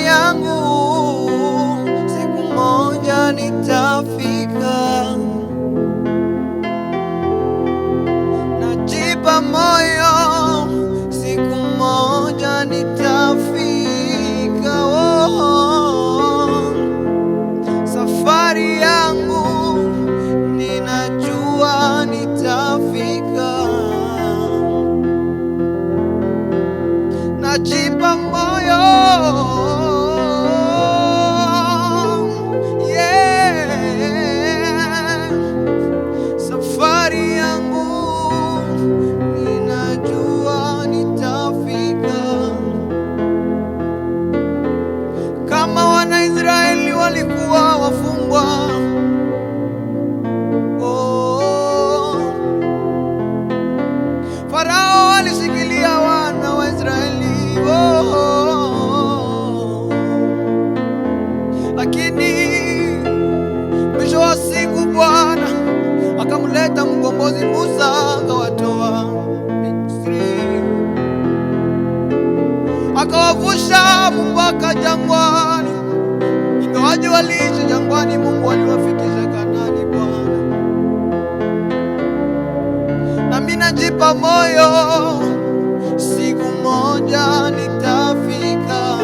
yangu, siku moja nitafika. Najipa moyo, siku moja nitafika. Oh, safari yangu ninajua nitafika. Najipa moyo, yeah. Safari yangu ninajua nitafika. Kama Wanaisraeli walikuwa wafungwa, Farao alishikilia wana wa Israeli, lakini mwisho wa siku Bwana akamleta mkombozi Musa, akawatoa Misri, akawavusha mpaka jangwani. Ingawaje waliishi jangwani, Mungu aliwafikisha Kanaani. Bwana, nami najipa moyo, siku moja nitafika.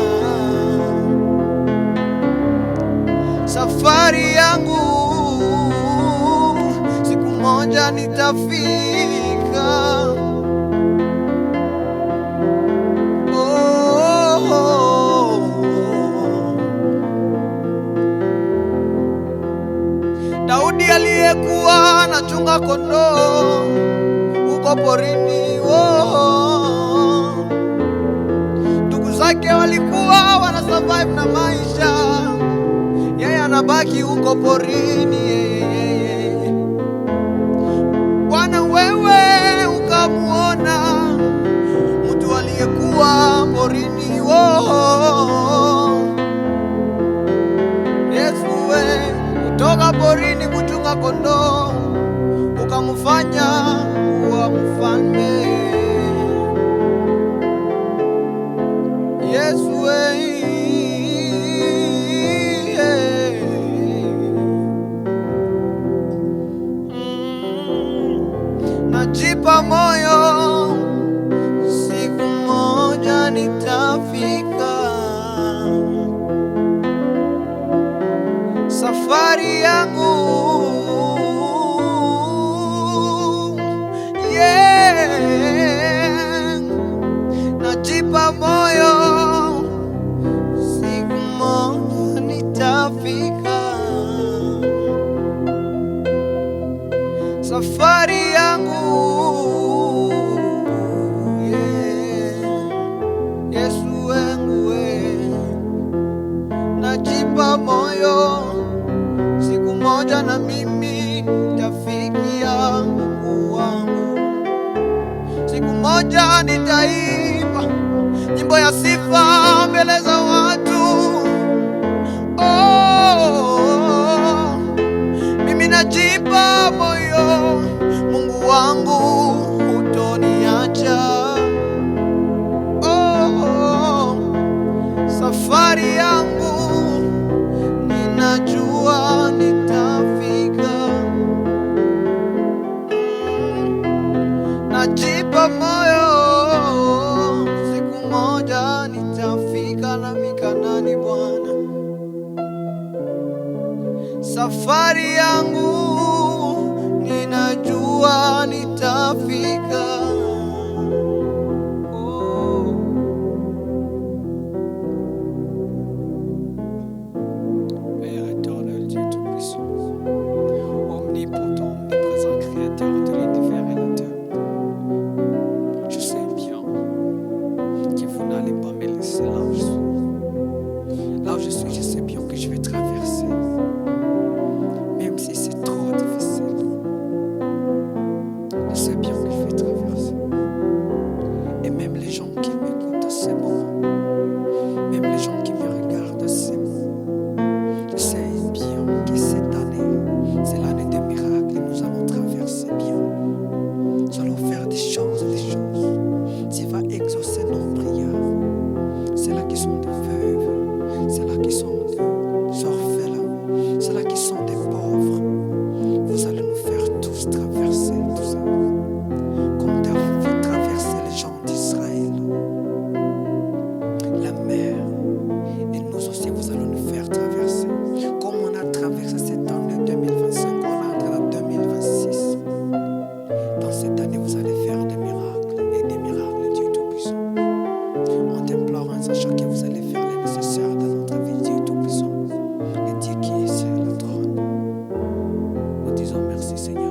Safari yangu, siku moja nitafika. Daudi aliyekuwa anachunga kondoo huko porini, ndugu zake walikuwa wana survive na maisha, yeye anabaki huko porini. Bwana, wewe ukamuona mtu aliyekuwa porini, Yesu, wewe kutoka porini kuchunga kondoo ukamfanya kuwa mfalme. Yesu, najipa moyo, siku moja nitafika. Safari yangu, yeah. Najipa moyo, siku moja nitafika. Safari yangu, yeah. Yesu wangu, najipa moyo, siku moja na mimi nitafikia Mungu wangu. Siku moja nitaimba nyimbo ya sifa mbele za watu. Oh, mimi najipa moyo, Mungu wangu hutoniacha. Oh, safari yangu ninajua nitafika. Najipa moyo, siku moja nitafika nami Kanaani. Bwana, safari yangu ninajua nitafika. Là où je suis, je sais bien que je vais traverser, même si c'est trop difficile. Je sais bien que je vais traverser. Seigneur.